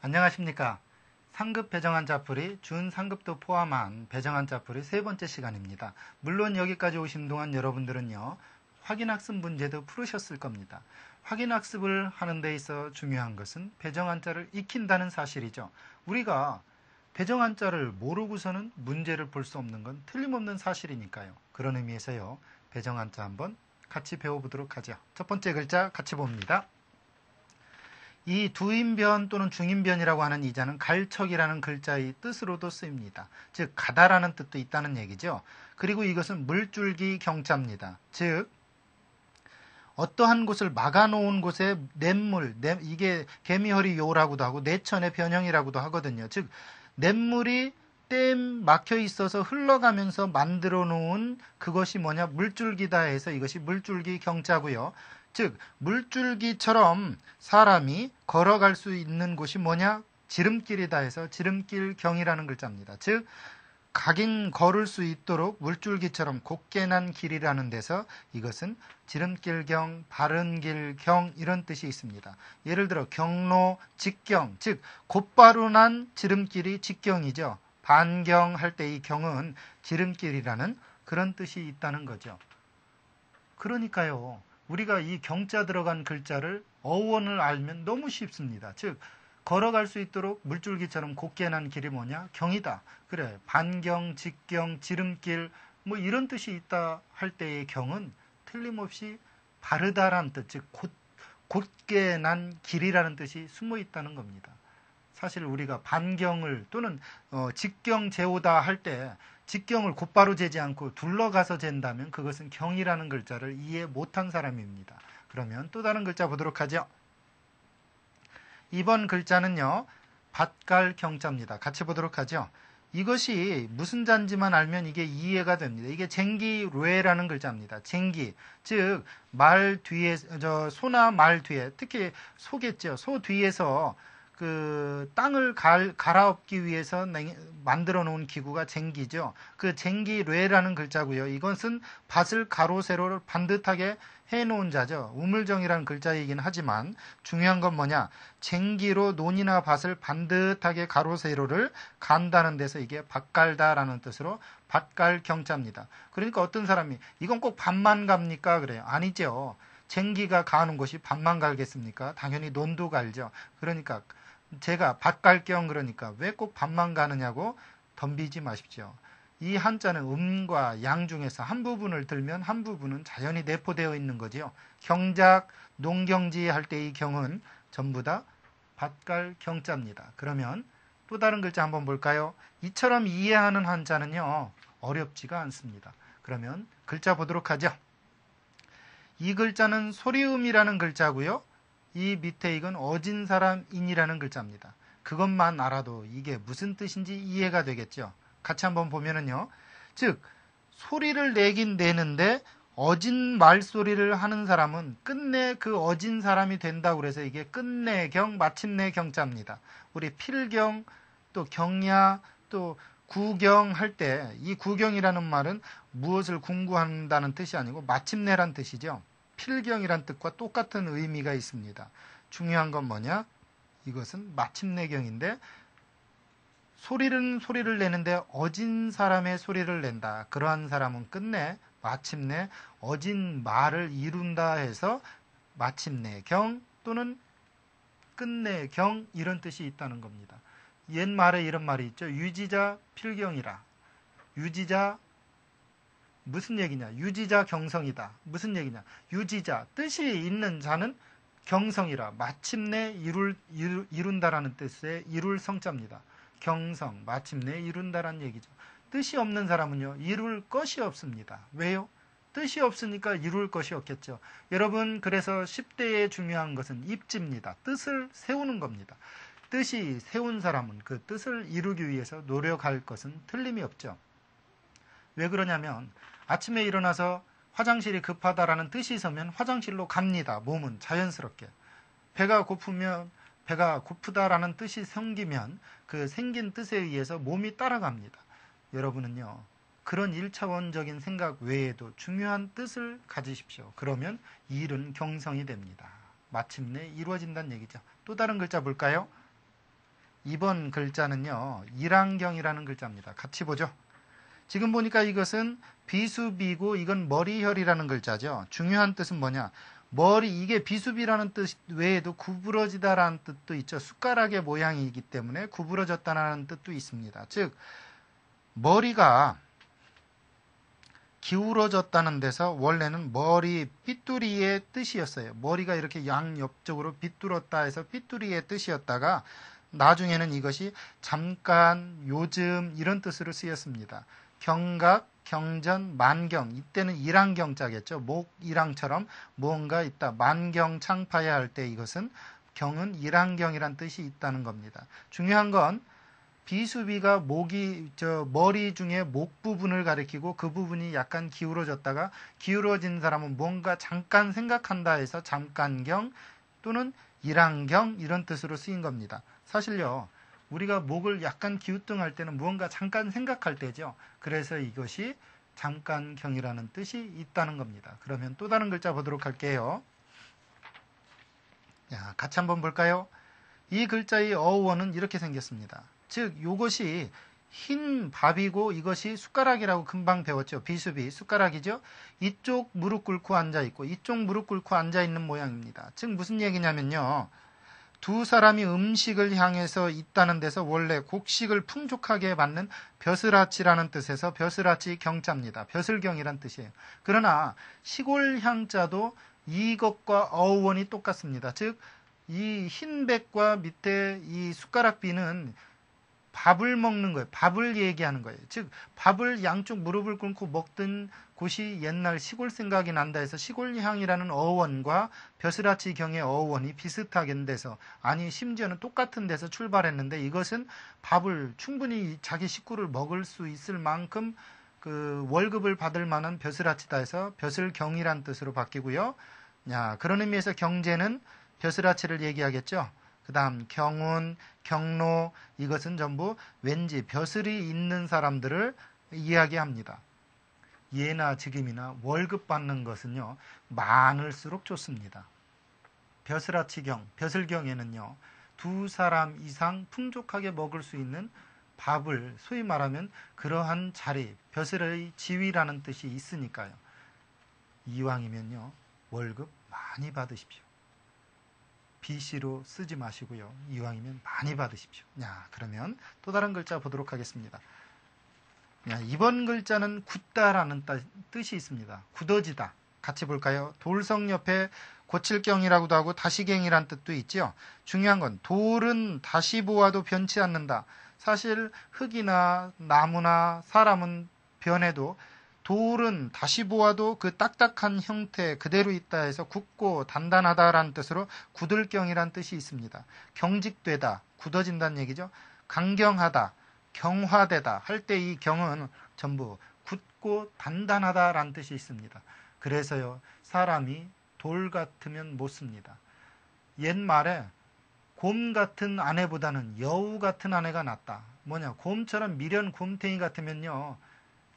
안녕하십니까. 상급 배정환자풀이 준상급도 포함한 배정환자풀이 세 번째 시간입니다. 물론 여기까지 오신 동안 여러분들은요, 확인학습 문제도 풀으셨을 겁니다. 확인학습을 하는 데 있어 중요한 것은 배정환자를 익힌다는 사실이죠. 우리가 배정환자를 모르고서는 문제를 볼 수 없는 건 틀림없는 사실이니까요. 그런 의미에서요, 배정환자 한번 같이 배워보도록 하죠. 첫 번째 글자 같이 봅니다. 이 두인변 또는 중인변이라고 하는 이자는 갈척이라는 글자의 뜻으로도 쓰입니다. 즉 가다라는 뜻도 있다는 얘기죠. 그리고 이것은 물줄기 경자입니다. 즉 어떠한 곳을 막아놓은 곳에 냇물, 이게 개미허리요라고도 하고 내천의 변형이라고도 하거든요. 즉 냇물이 댐 막혀 있어서 흘러가면서 만들어 놓은 그것이 뭐냐, 물줄기다 해서 이것이 물줄기 경자고요. 즉 물줄기처럼 사람이 걸어갈 수 있는 곳이 뭐냐, 지름길이다 해서 지름길경이라는 글자입니다. 즉 가긴 걸을 수 있도록 물줄기처럼 곱게 난 길이라는 데서 이것은 지름길경, 바른길경 이런 뜻이 있습니다. 예를 들어 경로, 직경, 즉 곧바로 난 지름길이 직경이죠. 반경할 때 이 경은 지름길이라는 그런 뜻이 있다는 거죠. 그러니까요, 우리가 이 경자 들어간 글자를 어원을 알면 너무 쉽습니다. 즉 걸어갈 수 있도록 물줄기처럼 곱게 난 길이 뭐냐? 경이다. 그래, 반경, 직경, 지름길 뭐 이런 뜻이 있다 할 때의 경은 틀림없이 바르다라는 뜻, 즉 곧게 난 길이라는 뜻이 숨어 있다는 겁니다. 사실 우리가 반경을 또는 직경 재오다 할 때 직경을 곧바로 재지 않고 둘러가서 잰다면 그것은 경이라는 글자를 이해 못한 사람입니다. 그러면 또 다른 글자 보도록 하죠. 이번 글자는요, 밭갈경자입니다. 같이 보도록 하죠. 이것이 무슨 자인지만 알면 이게 이해가 됩니다. 이게 쟁기뢰라는 글자입니다. 쟁기, 즉 말 뒤에, 소나 말 뒤에, 특히 소겠죠. 소 뒤에서 그 땅을 갈아엎기 위해서 만들어 놓은 기구가 쟁기죠. 그 쟁기뢰라는 글자고요. 이것은 밭을 가로 세로를 반듯하게 해 놓은 자죠. 우물정이라는 글자이긴 하지만 중요한 건 뭐냐, 쟁기로 논이나 밭을 반듯하게 가로 세로를 간다는 데서 이게 밭갈다라는 뜻으로 밭갈경자입니다. 그러니까 어떤 사람이 이건 꼭 밭만 갑니까? 그래요. 아니죠. 쟁기가 가는 곳이 밭만 갈겠습니까? 당연히 논도 갈죠. 그러니까 제가 밭갈경 그러니까 왜 꼭 밭만 가느냐고 덤비지 마십시오. 이 한자는 음과 양 중에서 한 부분을 들면 한 부분은 자연히 내포되어 있는 거지요. 경작, 농경지 할 때 이 경은 전부 다 밭갈경자입니다. 그러면 또 다른 글자 한번 볼까요? 이처럼 이해하는 한자는요, 어렵지가 않습니다. 그러면 글자 보도록 하죠. 이 글자는 소리음이라는 글자고요. 이 밑에 이건 어진 사람인이라는 글자입니다. 그것만 알아도 이게 무슨 뜻인지 이해가 되겠죠. 같이 한번 보면은요. 즉 소리를 내긴 내는데 어진 말소리를 하는 사람은 끝내 그 어진 사람이 된다고 그래서 이게 끝내경, 마침내 경자입니다. 우리 필경, 또 경야, 또 구경 할 때 이 구경이라는 말은 무엇을 궁구한다는 뜻이 아니고 마침내란 뜻이죠. 필경이란 뜻과 똑같은 의미가 있습니다. 중요한 건 뭐냐? 이것은 마침내경인데 소리를 내는데 어진 사람의 소리를 낸다. 그러한 사람은 끝내 마침내 어진 말을 이룬다 해서 마침내경 또는 끝내경 이런 뜻이 있다는 겁니다. 옛말에 이런 말이 있죠. 유지자 필경이라. 유지자 무슨 얘기냐? 유지자 경성이다. 무슨 얘기냐? 유지자, 뜻이 있는 자는 경성이라. 마침내 이룬다라는 뜻의 이룰 성자입니다. 경성, 마침내 이룬다라는 얘기죠. 뜻이 없는 사람은요, 이룰 것이 없습니다. 왜요? 뜻이 없으니까 이룰 것이 없겠죠. 여러분, 그래서 10대의 중요한 것은 입지입니다. 뜻을 세우는 겁니다. 뜻이 세운 사람은 그 뜻을 이루기 위해서 노력할 것은 틀림이 없죠. 왜 그러냐면 아침에 일어나서 화장실이 급하다라는 뜻이 서면 화장실로 갑니다. 몸은 자연스럽게. 배가 고프면 배가 고프다라는 뜻이 생기면 그 생긴 뜻에 의해서 몸이 따라갑니다. 여러분은요, 그런 1차원적인 생각 외에도 중요한 뜻을 가지십시오. 그러면 일은 경성이 됩니다. 마침내 이루어진다는 얘기죠. 또 다른 글자 볼까요? 2번 글자는요, 일안경이라는 글자입니다. 같이 보죠. 지금 보니까 이것은 비수비고 이건 머리혈이라는 글자죠. 중요한 뜻은 뭐냐? 이게 비수비라는 뜻 외에도 구부러지다라는 뜻도 있죠. 숟가락의 모양이기 때문에 구부러졌다라는 뜻도 있습니다. 즉, 머리가 기울어졌다는 데서 원래는 머리 삐뚤이의 뜻이었어요. 머리가 이렇게 양옆쪽으로 삐뚤었다 해서 삐뚤이의 뜻이었다가 나중에는 이것이 잠깐, 요즘 이런 뜻으로 쓰였습니다. 경각, 경전, 만경, 이때는 일안경자겠죠. 목일랑처럼 무언가 있다. 만경창파야 할 때 이것은 경은 일안경이란 뜻이 있다는 겁니다. 중요한 건 비수비가 머리 중에 목 부분을 가리키고 그 부분이 약간 기울어졌다가 기울어진 사람은 뭔가 잠깐 생각한다 해서 잠깐경 또는 일안경 이런 뜻으로 쓰인 겁니다. 사실요, 우리가 목을 약간 기우뚱할 때는 무언가 잠깐 생각할 때죠. 그래서 이것이 잠깐경이라는 뜻이 있다는 겁니다. 그러면 또 다른 글자 보도록 할게요. 자, 같이 한번 볼까요? 이 글자의 어원은 이렇게 생겼습니다. 즉, 이것이 흰 밥이고 이것이 숟가락이라고 금방 배웠죠. 비수비, 숟가락이죠. 이쪽 무릎 꿇고 앉아있고 이쪽 무릎 꿇고 앉아있는 모양입니다. 즉, 무슨 얘기냐면요. 두 사람이 음식을 향해서 있다는 데서 원래 곡식을 풍족하게 받는 벼슬아치라는 뜻에서 벼슬아치 경자입니다. 벼슬경이란 뜻이에요. 그러나 시골향자도 이것과 어원이 똑같습니다. 즉, 이 흰백과 밑에 이 숟가락비는 밥을 먹는 거예요. 밥을 얘기하는 거예요. 즉, 밥을 양쪽 무릎을 꿇고 먹던 곳이 옛날 시골 생각이 난다 해서 시골향이라는 어원과 벼슬아치 경의 어원이 비슷하게 돼서, 아니 심지어는 똑같은 데서 출발했는데 이것은 밥을 충분히 자기 식구를 먹을 수 있을 만큼 그 월급을 받을 만한 벼슬아치다 해서 벼슬경이란 뜻으로 바뀌고요. 그런 의미에서 경제는 벼슬아치를 얘기하겠죠. 그 다음 경운, 경로, 이것은 전부 왠지 벼슬이 있는 사람들을 이야기합니다. 예나 지금이나 월급 받는 것은요, 많을수록 좋습니다. 벼슬아치경, 벼슬경에는요, 두 사람 이상 풍족하게 먹을 수 있는 밥을, 소위 말하면 그러한 자리, 벼슬의 지위라는 뜻이 있으니까요. 이왕이면요, 월급 많이 받으십시오. 비씨로 쓰지 마시고요. 이왕이면 많이 받으십시오. 그러면 또 다른 글자 보도록 하겠습니다. 이번 글자는 굳다라는 뜻이 있습니다. 굳어지다. 같이 볼까요? 돌성 옆에 고칠경이라고도 하고 다시경이란 뜻도 있죠. 중요한 건 돌은 다시 보아도 변치 않는다. 사실 흙이나 나무나 사람은 변해도 돌은 다시 보아도 그 딱딱한 형태 그대로 있다 해서 굳고 단단하다라는 뜻으로 굳을경이란 뜻이 있습니다. 경직되다, 굳어진다는 얘기죠. 강경하다, 경화되다 할 때 이 경은 전부 굳고 단단하다라는 뜻이 있습니다. 그래서요, 사람이 돌 같으면 못 씁니다. 옛말에 곰 같은 아내보다는 여우 같은 아내가 낫다. 뭐냐, 곰처럼 미련 곰탱이 같으면요,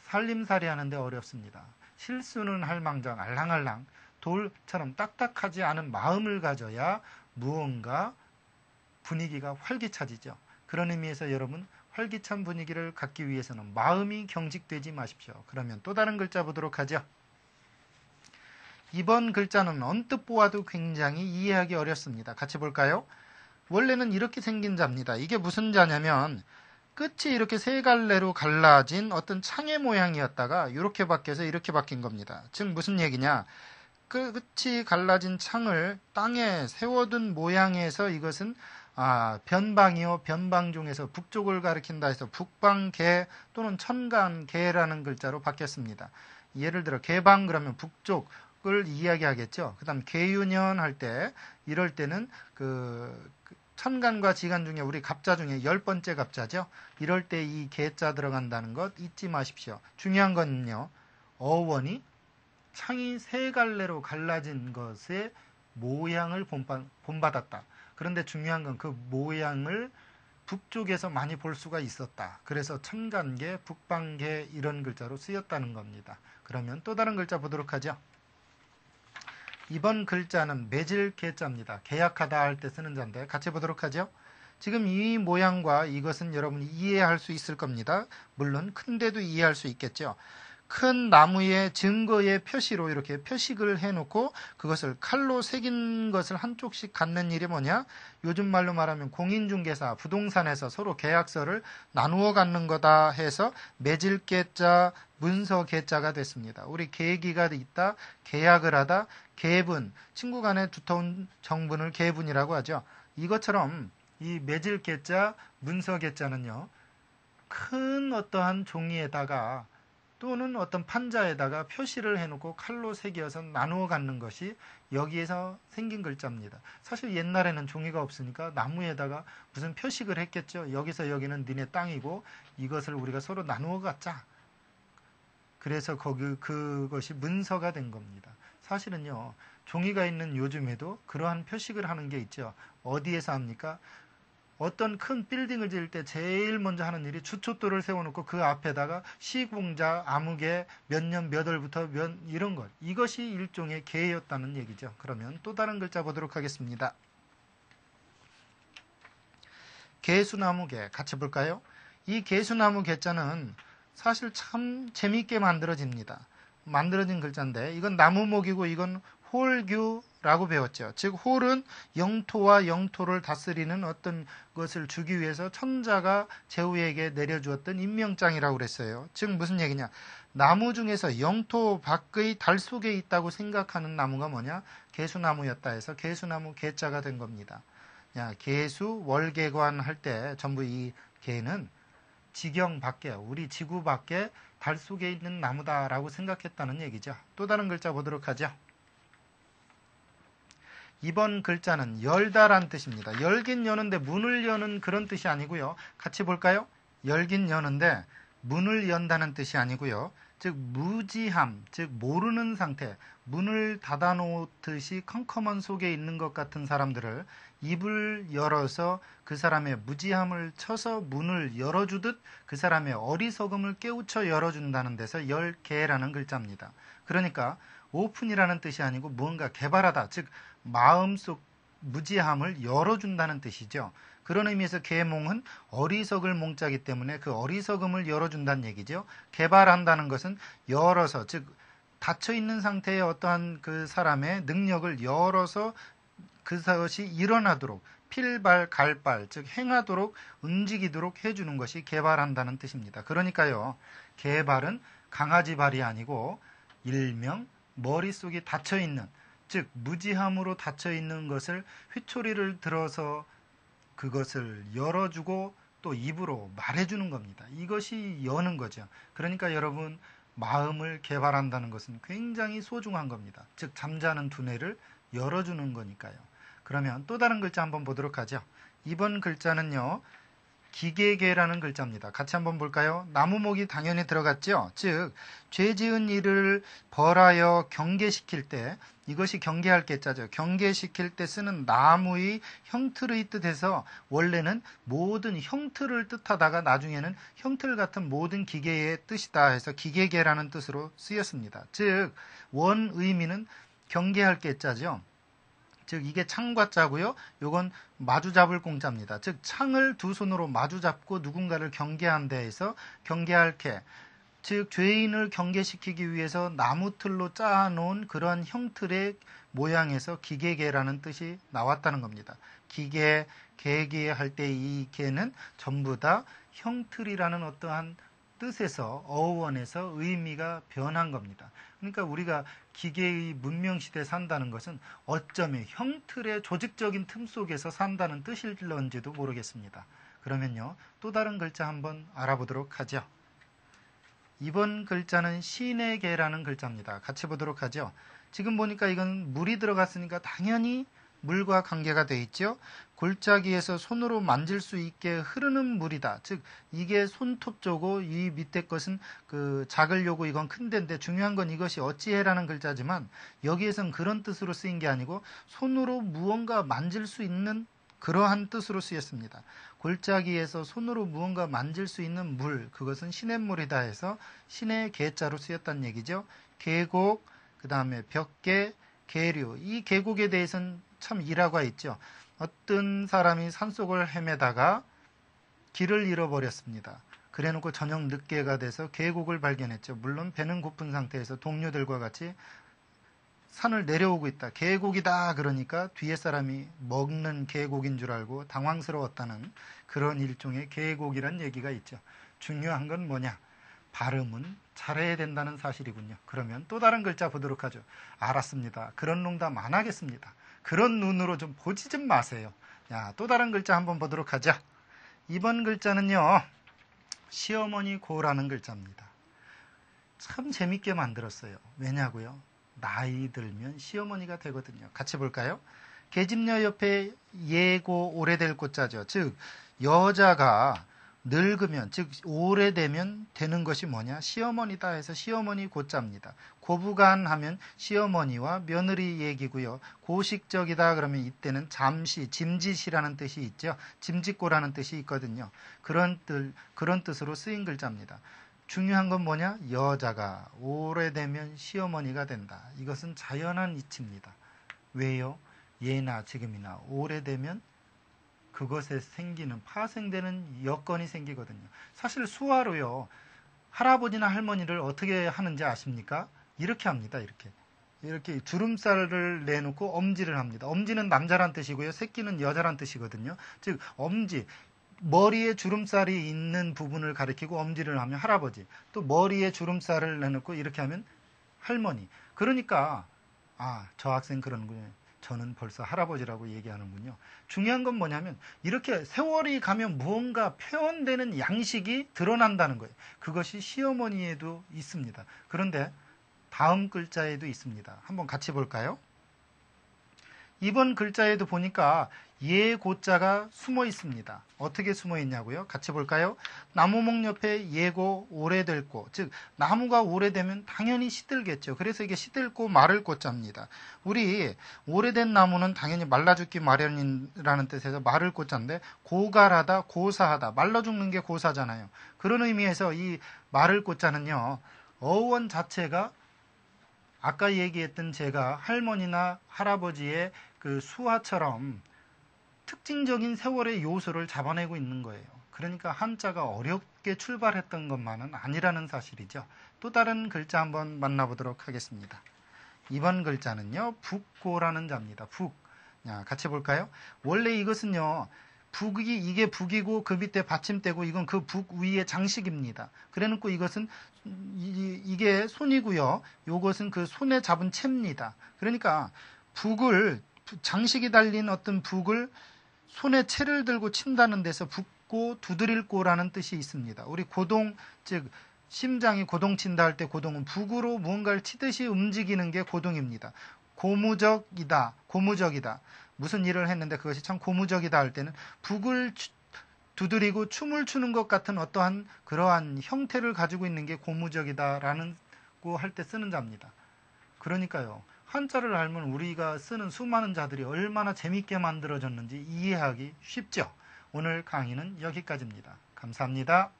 살림살이 하는데 어렵습니다. 실수는 할 망정 알랑알랑 돌처럼 딱딱하지 않은 마음을 가져야 무언가 분위기가 활기차지죠. 그런 의미에서 여러분, 활기찬 분위기를 갖기 위해서는 마음이 경직되지 마십시오. 그러면 또 다른 글자 보도록 하죠. 이번 글자는 언뜻 보아도 굉장히 이해하기 어렵습니다. 같이 볼까요? 원래는 이렇게 생긴 자입니다. 이게 무슨 자냐면 끝이 이렇게 세 갈래로 갈라진 어떤 창의 모양이었다가 이렇게 바뀌어서 이렇게 바뀐 겁니다. 즉 무슨 얘기냐? 끝이 갈라진 창을 땅에 세워둔 모양에서 이것은 변방이요, 변방 중에서 북쪽을 가리킨다 해서 북방개 또는 천간개라는 글자로 바뀌었습니다. 예를 들어 개방 그러면 북쪽을 이야기하겠죠. 그 다음 개유년 할 때, 이럴 때는 천간과 지간 중에 우리 갑자 중에 10번째 갑자죠. 이럴 때 이 개자 들어간다는 것 잊지 마십시오. 중요한 건요, 어원이 창이 세 갈래로 갈라진 것의 모양을 본받았다. 그런데 중요한 건 그 모양을 북쪽에서 많이 볼 수가 있었다. 그래서 천간개, 북방개 이런 글자로 쓰였다는 겁니다. 그러면 또 다른 글자 보도록 하죠. 이번 글자는 매질 개자입니다. 계약하다 할 때 쓰는 자인데 같이 보도록 하죠. 지금 이 모양과 이것은 여러분이 이해할 수 있을 겁니다. 물론 큰데도 이해할 수 있겠죠. 큰 나무의 증거의 표시로 이렇게 표식을 해놓고 그것을 칼로 새긴 것을 한쪽씩 갖는 일이 뭐냐? 요즘 말로 말하면 공인중개사, 부동산에서 서로 계약서를 나누어 갖는 거다 해서 매질계자, 문서계자가 됐습니다. 우리 계기가 있다, 계약을 하다, 계분, 친구 간의 두터운 정분을 계분이라고 하죠. 이것처럼 이 매질계자, 문서계자는요, 큰 어떠한 종이에다가 또는 어떤 판자에다가 표시를 해놓고 칼로 새겨서 나누어 갖는 것이 여기에서 생긴 글자입니다. 사실 옛날에는 종이가 없으니까 나무에다가 무슨 표식을 했겠죠. 여기서 여기는 니네 땅이고 이것을 우리가 서로 나누어 갖자. 그래서 그것이 문서가 된 겁니다. 사실은요, 종이가 있는 요즘에도 그러한 표식을 하는 게 있죠. 어디에서 합니까? 어떤 큰 빌딩을 지을 때 제일 먼저 하는 일이 주춧돌을 세워놓고 그 앞에다가 시공자, 아무개, 몇 년 몇 월부터 이런 것. 이것이 일종의 계였다는 얘기죠. 그러면 또 다른 글자 보도록 하겠습니다. 개수나무개 같이 볼까요? 이 개수나무 개자는 사실 참 재미있게 만들어집니다. 만들어진 글자인데 이건 나무목이고 이건 홀규라고 배웠죠. 즉 홀은 영토와 영토를 다스리는 어떤 것을 주기 위해서 천자가 제후에게 내려주었던 임명장이라고 그랬어요. 즉 무슨 얘기냐? 나무 중에서 영토 밖의 달 속에 있다고 생각하는 나무가 뭐냐? 개수나무였다 해서 개수나무 개자가 된 겁니다. 개수, 월계관 할 때 전부 이 개는 지경 밖에, 우리 지구 밖에 달 속에 있는 나무다라고 생각했다는 얘기죠. 또 다른 글자 보도록 하죠. 이번 글자는 열다란 뜻입니다. 열긴 여는데 문을 여는 그런 뜻이 아니고요. 같이 볼까요? 열긴 여는데 문을 연다는 뜻이 아니고요. 즉 무지함, 즉 모르는 상태, 문을 닫아놓듯이 컴컴한 속에 있는 것 같은 사람들을 입을 열어서 그 사람의 무지함을 쳐서 문을 열어주듯 그 사람의 어리석음을 깨우쳐 열어준다는 데서 열개라는 글자입니다. 그러니까 오픈이라는 뜻이 아니고 무언가 개발하다, 즉 마음속 무지함을 열어준다는 뜻이죠. 그런 의미에서 계몽은 어리석을 몽자기 때문에 그 어리석음을 열어준다는 얘기죠. 개발한다는 것은 열어서, 즉 닫혀있는 상태의 어떠한 그 사람의 능력을 열어서 그것이 일어나도록 필발, 갈발, 즉 행하도록 움직이도록 해주는 것이 개발한다는 뜻입니다. 그러니까요, 개발은 강아지 발이 아니고 일명 머릿속이 닫혀있는, 즉 무지함으로 닫혀있는 것을 휘초리를 들어서 그것을 열어주고 또 입으로 말해주는 겁니다. 이것이 여는 거죠. 그러니까 여러분, 마음을 개발한다는 것은 굉장히 소중한 겁니다. 즉 잠자는 두뇌를 열어주는 거니까요. 그러면 또 다른 글자 한번 보도록 하죠. 이번 글자는요, 기계계라는 글자입니다. 같이 한번 볼까요? 나무목이 당연히 들어갔죠. 즉 죄 지은 일을 벌하여 경계시킬 때, 이것이 경계할 계자죠. 경계시킬 때 쓰는 나무의 형틀의 뜻에서 원래는 모든 형틀을 뜻하다가 나중에는 형틀 같은 모든 기계의 뜻이다 해서 기계계라는 뜻으로 쓰였습니다. 즉 원 의미는 경계할 계자죠. 즉 이게 창과 자고요. 요건 마주 잡을 공자입니다. 즉 창을 두 손으로 마주 잡고 누군가를 경계한 데에서 경계할 개, 즉 죄인을 경계시키기 위해서 나무틀로 짜놓은 그러한 형틀의 모양에서 기계계라는 뜻이 나왔다는 겁니다. 기계, 계계 할 때 이 계는 전부 다 형틀이라는 어떠한 뜻에서 어원에서 의미가 변한 겁니다. 그러니까 우리가 기계의 문명시대에 산다는 것은 어쩌면 형틀의 조직적인 틈 속에서 산다는 뜻일런지도 모르겠습니다. 그러면요, 또 다른 글자 한번 알아보도록 하죠. 이번 글자는 신의 개라는 글자입니다. 같이 보도록 하죠. 지금 보니까 이건 물이 들어갔으니까 당연히 물과 관계가 되어 있죠. 골짜기에서 손으로 만질 수 있게 흐르는 물이다. 즉 이게 손톱조고 이 밑에 것은 그 작으려고 이건 큰 데인데 중요한 건 이것이 어찌해라는 글자지만 여기에선 그런 뜻으로 쓰인 게 아니고 손으로 무언가 만질 수 있는 그러한 뜻으로 쓰였습니다. 골짜기에서 손으로 무언가 만질 수 있는 물, 그것은 시냇물이다 해서 신의 계자로 쓰였다는 얘기죠. 계곡, 그 다음에 벽계, 계류. 이 계곡에 대해서는 참 일화가 있죠. 어떤 사람이 산속을 헤매다가 길을 잃어버렸습니다. 그래놓고 저녁 늦게가 돼서 계곡을 발견했죠. 물론 배는 고픈 상태에서 동료들과 같이 산을 내려오고 있다. 계곡이다 그러니까 뒤에 사람이 먹는 계곡인 줄 알고 당황스러웠다는 그런 일종의 계곡이란 얘기가 있죠. 중요한 건 뭐냐? 발음은 잘해야 된다는 사실이군요. 그러면 또 다른 글자 보도록 하죠. 알았습니다. 그런 농담 안 하겠습니다. 그런 눈으로 좀 보지 좀 마세요. 야, 또 다른 글자 한번 보도록 하자. 이번 글자는요. 시어머니 고라는 글자입니다. 참 재밌게 만들었어요. 왜냐고요? 나이 들면 시어머니가 되거든요. 같이 볼까요? 계집녀 옆에 예고 오래될 고자죠. 즉 여자가 늙으면 즉 오래되면 되는 것이 뭐냐? 시어머니다 해서 시어머니 고자입니다. 고부간하면 시어머니와 며느리 얘기고요. 고식적이다 그러면 이때는 잠시 짐짓이라는 뜻이 있죠. 짐짓고라는 뜻이 있거든요. 그런 뜻으로 쓰인 글자입니다. 중요한 건 뭐냐? 여자가 오래되면 시어머니가 된다. 이것은 자연한 이치입니다. 왜요? 예나 지금이나 오래되면 그것에 생기는 파생되는 여건이 생기거든요. 사실 수화로요. 할아버지나 할머니를 어떻게 하는지 아십니까? 이렇게 합니다. 이렇게 주름살을 내놓고 엄지를 합니다. 엄지는 남자란 뜻이고요. 새끼는 여자란 뜻이거든요. 즉 엄지, 머리에 주름살이 있는 부분을 가리키고 엄지를 하면 할아버지, 또 머리에 주름살을 내놓고 이렇게 하면 할머니. 그러니까 저 학생 그러는군요. 저는 벌써 할아버지라고 얘기하는군요. 중요한 건 뭐냐면 이렇게 세월이 가면 무언가 표현되는 양식이 드러난다는 거예요. 그것이 시어머니에도 있습니다. 그런데 다음 글자에도 있습니다. 한번 같이 볼까요? 이번 글자에도 보니까 예고자가 숨어 있습니다. 어떻게 숨어 있냐고요? 같이 볼까요? 나무목 옆에 예고 오래될 고, 즉 나무가 오래되면 당연히 시들겠죠. 그래서 이게 시들고 마를 고자입니다. 우리 오래된 나무는 당연히 말라 죽기 마련이라는 뜻에서 마를 고자인데 고갈하다, 고사하다, 말라 죽는 게 고사잖아요. 그런 의미에서 이 마를 고자는요. 어원 자체가 아까 얘기했던 제가 할머니나 할아버지의 그 수화처럼 특징적인 세월의 요소를 잡아내고 있는 거예요. 그러니까 한자가 어렵게 출발했던 것만은 아니라는 사실이죠. 또 다른 글자 한번 만나보도록 하겠습니다. 이번 글자는요. 북고라는 자입니다. 북. 같이 볼까요? 원래 이것은요. 이게 북이고 그 밑에 받침대고 이건 그 북 위의 장식입니다. 그래놓고 이것은 이게 손이고요. 요것은 그 손에 잡은 채입니다. 그러니까 장식이 달린 어떤 북을 손에 채를 들고 친다는 데서 북고 두드릴고라는 뜻이 있습니다. 우리 고동, 즉 심장이 고동친다 할 때 고동은 북으로 무언가를 치듯이 움직이는 게 고동입니다. 고무적이다. 무슨 일을 했는데 그것이 참 고무적이다 할 때는 북을 두드리고 춤을 추는 것 같은 어떠한 그러한 형태를 가지고 있는 게 고무적이다라는 고 할 때 쓰는 자입니다. 그러니까요. 한자를 알면 우리가 쓰는 수많은 자들이 얼마나 재밌게 만들어졌는지 이해하기 쉽죠. 오늘 강의는 여기까지입니다. 감사합니다.